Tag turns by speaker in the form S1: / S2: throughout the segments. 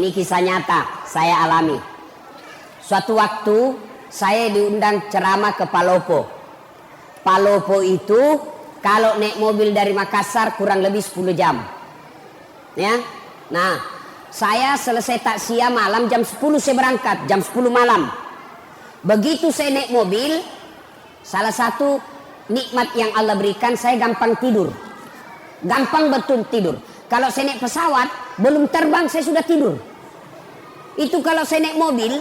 S1: Ini kisah nyata saya alami. Suatu waktu saya diundang ceramah ke Palopo. Palopo itu kalau naik mobil dari Makassar kurang lebih 10 jam. Ya. Nah, saya selesai takziah malam jam 10 saya berangkat, jam 10 malam. Begitu saya naik mobil, salah satu nikmat yang Allah berikan, saya gampang tidur. Gampang betul tidur. Kalau saya naik pesawat, belum terbang saya sudah tidur. Itu kalau saya naik mobil,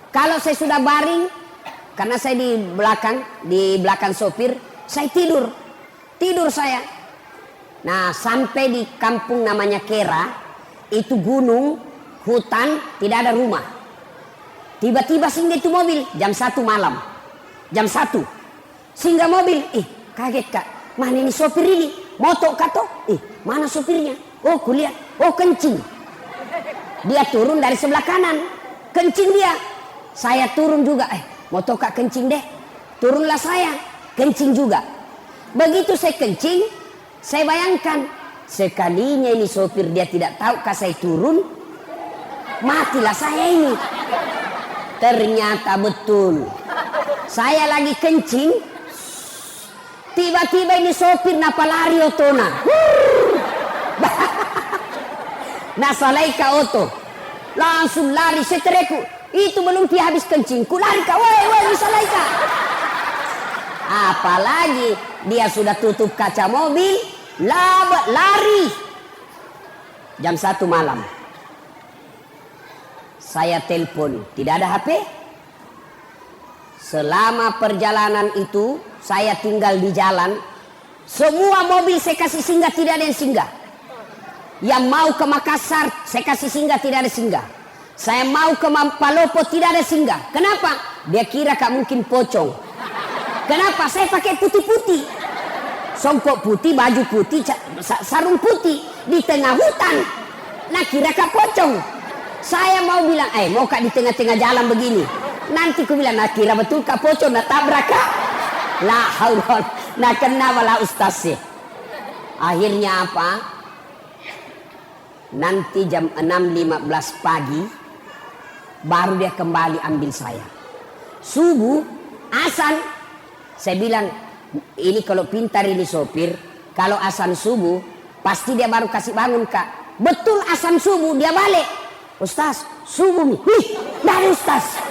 S1: kalau saya sudah baring, karena saya di belakang sopir, saya tidur. Tidur saya. Nah, sampai di kampung namanya Kera, itu gunung, hutan, tidak ada rumah. Tiba-tiba singgah itu mobil, jam 1 malam. Jam 1. Singgah mobil, kaget kak, mana ini sopir ini? Moto kato, mana sopirnya? Oh kulihat, oh kencing. Dia turun dari sebelah kanan, kencing dia. Saya turun juga, moto kak kencing deh. Turunlah saya, kencing juga. Begitu saya kencing, saya bayangkan, sekalinya ini sopir dia tidak tahu kak saya turun, matilah saya ini. Ternyata betul, saya lagi kencing. Tiba-tiba ini sopir napa lari otona. Nah salaika oto. Langsung lari setereku. Itu belum dia habis kencing. Ku lari kak. Woi salaika. Apalagi dia sudah tutup kaca mobil. Lari. Jam 1 malam. Saya telepon. Tidak ada HP. Selama perjalanan itu saya tinggal di jalan. Semua mobil saya kasih singgah, tidak ada yang singgah. Yang mau ke Makassar saya kasih singgah, tidak ada singgah. Saya mau ke Palopo, tidak ada singgah. Kenapa? Dia kira kak mungkin pocong. Kenapa? Saya pakai putih-putih, songkok putih, baju putih, sarung putih di tengah hutan. Nah kira kak pocong. Saya mau bilang, mau kak di tengah-tengah jalan begini. Nanti ku bilang, nah kira betul kak pocong, nah tabrak kak. Lah haulon, nah kenapa lah ustaz sih. Akhirnya apa? Nanti jam 6.15 pagi baru dia kembali ambil saya. Subuh, azan. Saya bilang, ini kalau pintar ini sopir, kalau azan subuh pasti dia baru kasih bangun kak. Betul azan subuh dia balik. Ustaz, subuh nih. Dari ustaz.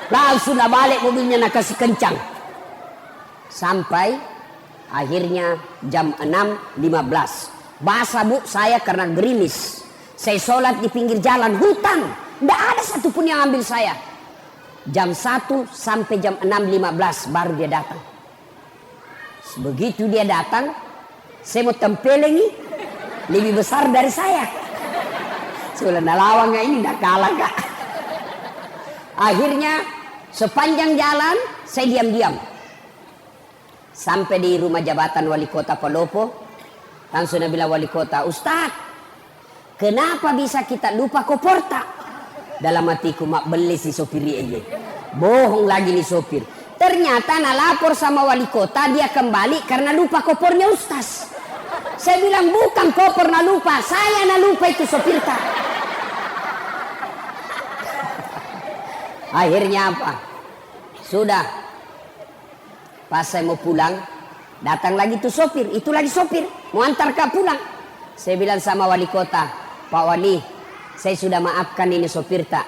S1: Langsung dah balik mobilnya nak kasih kencang. Sampai akhirnya jam 6.15. Basah bu saya karena gerimis. Saya sholat di pinggir jalan hutan. Tidak ada satupun yang ambil saya. Jam 1 sampai jam 6.15 baru dia datang. Begitu dia datang, saya mau tempelengi lebih besar dari saya. Saya bilang, lawangnya ini dah kalah kak. Akhirnya sepanjang jalan saya diam-diam. Sampai di rumah jabatan wali kota Palopo. Langsung dia bilang wali kota, Ustaz, kenapa bisa kita lupa koporta? Dalam hatiku mak beli si sopir ini. Bohong lagi nih sopir. Ternyata nak lapor sama wali kota, dia kembali karena lupa kopornya Ustaz. Saya bilang bukan kopor nak lupa, saya nak lupa itu sopir tak. Akhirnya apa? Sudah. Pas saya mau pulang, datang lagi tuh sopir. Itu lagi sopir. Mau antar kak pulang. Saya bilang sama wali kota, Pak Wali, saya sudah maafkan ini sopir tak.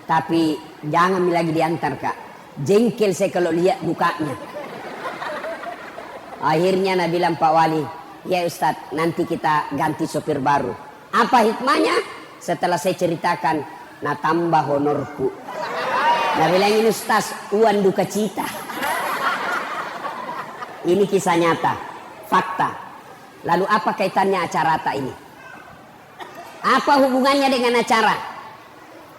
S1: Tapi jangan lagi diantar kak. Jengkel saya kalau lihat mukanya. Akhirnya Nabi bilang Pak Wali, ya Ustadz nanti kita ganti sopir baru. Apa hikmahnya? Setelah saya ceritakan, nah tambah honorku. Nah bilang ini Ustaz, uang duka cita. Ini kisah nyata, fakta. Lalu apa kaitannya acara ini? Apa hubungannya dengan acara?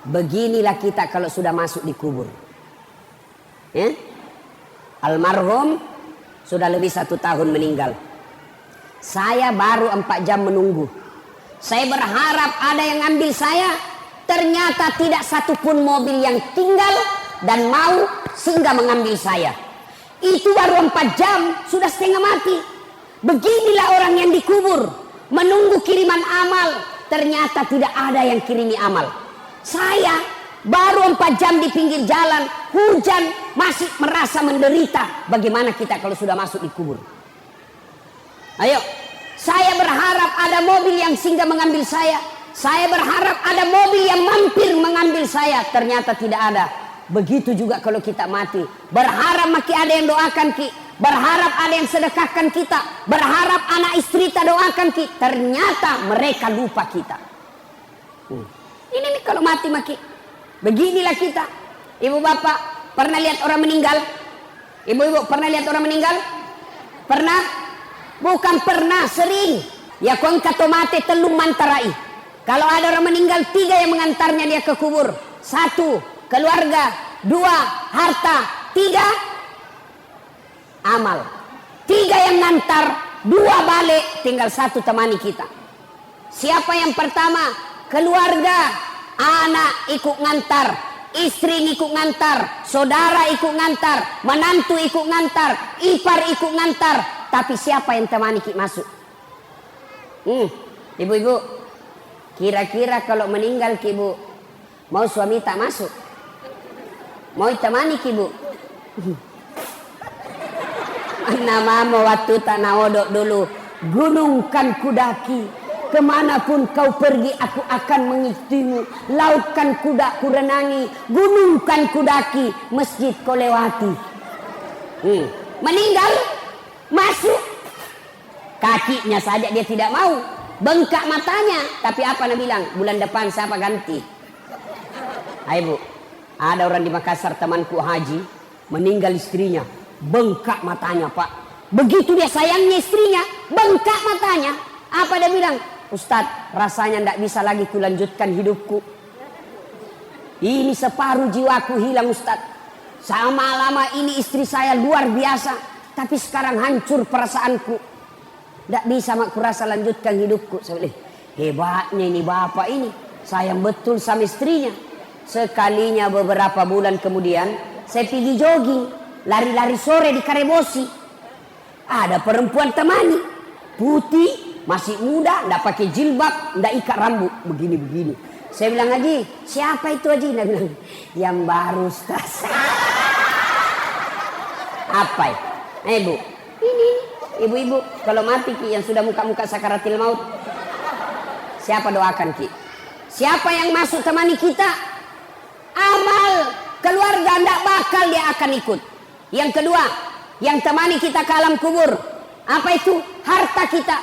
S1: Beginilah kita kalau sudah masuk di kubur. Ya? Almarhum sudah lebih 1 tahun meninggal. Saya baru 4 jam menunggu. Saya berharap ada yang ambil saya. Ternyata tidak satupun mobil yang tinggal dan mau singgah mengambil saya. Itu baru 4 jam sudah setengah mati. Beginilah orang yang dikubur, menunggu kiriman amal, ternyata tidak ada yang kirimi amal. Saya baru 4 jam di pinggir jalan, hujan, masih merasa menderita. Bagaimana kita kalau sudah masuk di kubur? Ayo, saya berharap ada mobil yang singgah mengambil saya. Saya berharap ada mobil yang mampir mengambil saya. Ternyata tidak ada. Begitu juga kalau kita mati. Berharap makin ada yang doakan kita. Berharap ada yang sedekahkan kita. Berharap anak istri kita doakan kita. Ternyata mereka lupa kita. Ini nih kalau mati makin. Beginilah kita. Ibu bapak pernah lihat orang meninggal? Ibu-ibu pernah lihat orang meninggal? Pernah? Bukan pernah, sering. Ya kon kato mate telung mantarai. Kalau ada orang meninggal, 3 yang mengantarnya dia ke kubur. 1, keluarga. 2, harta. 3, amal. 3 yang ngantar, 2 balik, tinggal 1 temani kita. Siapa yang pertama? Keluarga. Anak ikut ngantar, istri ikut ngantar, saudara ikut ngantar, menantu ikut ngantar, ipar ikut ngantar. Tapi siapa yang temani kita masuk? Ibu-ibu, kira-kira kalau meninggal ibu, mau suami tak masuk? Mau temani ibu? Namamu waktu tak naodok dulu. Gunung kan kudaki, kemanapun kau pergi aku akan mengikutimu. Laut kan kuda ku renangi, gunung kan kudaki, masjid kau lewati. Meninggal, masuk. Kakinya saja dia tidak mau, bengkak matanya. Tapi apa nak bilang? Bulan depan siapa ganti? Ayo bu, ada orang di Makassar temanku haji, meninggal istrinya, bengkak matanya pak. Begitu dia sayangnya istrinya, bengkak matanya. Apa dia bilang? Ustadz, rasanya tidak bisa lagi kulanjutkan hidupku. Ini separuh jiwaku hilang Ustadz. Sama lama ini istri saya luar biasa, tapi sekarang hancur perasaanku. Tidak bisa aku rasa lanjutkan hidupku. Saya bilang, hebatnya ini bapak ini, sayang betul sama istrinya. Sekalinya beberapa bulan kemudian, saya pergi jogging, lari-lari sore di Karebosi. Ada perempuan temani, putih, masih muda, tidak pakai jilbab, tidak ikat rambut, begini-begini. Saya bilang, Haji, siapa itu Haji? Dia bilang, yang baru Ustaz. Apa ya? Bu, ini ibu-ibu, kalau mati Ki, yang sudah muka-muka sakaratil maut, siapa doakan Ki? Siapa yang masuk temani kita? Amal keluarga tidak bakal dia akan ikut. Yang kedua, yang temani kita ke alam kubur, apa itu? Harta kita.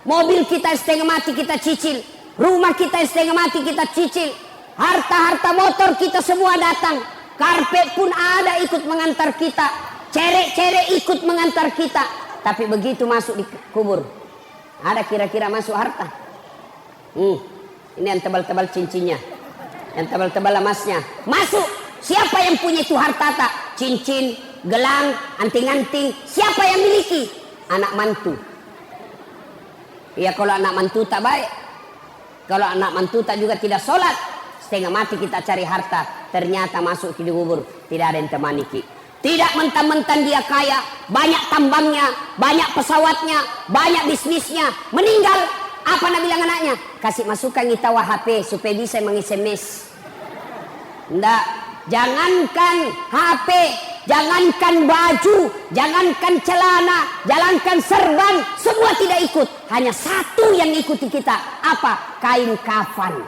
S1: Mobil kita setengah mati kita cicil, rumah kita setengah mati kita cicil, harta-harta motor kita semua datang, karpet pun ada ikut mengantar kita, cerek-cerek ikut mengantar kita. Tapi begitu masuk di kubur, ada kira-kira masuk harta? Ini yang tebal-tebal cincinnya, yang tebal-tebal emasnya masuk. Siapa yang punya itu harta tak? Cincin, gelang, anting-anting, siapa yang miliki? Anak mantu. Ya kalau anak mantu tak baik, kalau anak mantu tak juga tidak sholat, setengah mati kita cari harta, ternyata masuk di kubur tidak ada yang temani kita. Tidak mentang-mentang dia kaya, banyak tambangnya, banyak pesawatnya, banyak bisnisnya, meninggal, apa nak bilang anaknya? Kasih masukan kita HP supaya bisa meng-SMS. Enggak, jangankan HP, jangankan baju, jangankan celana, jangankan serban, semua tidak ikut. Hanya satu yang ikuti kita. Apa? Kain kafan.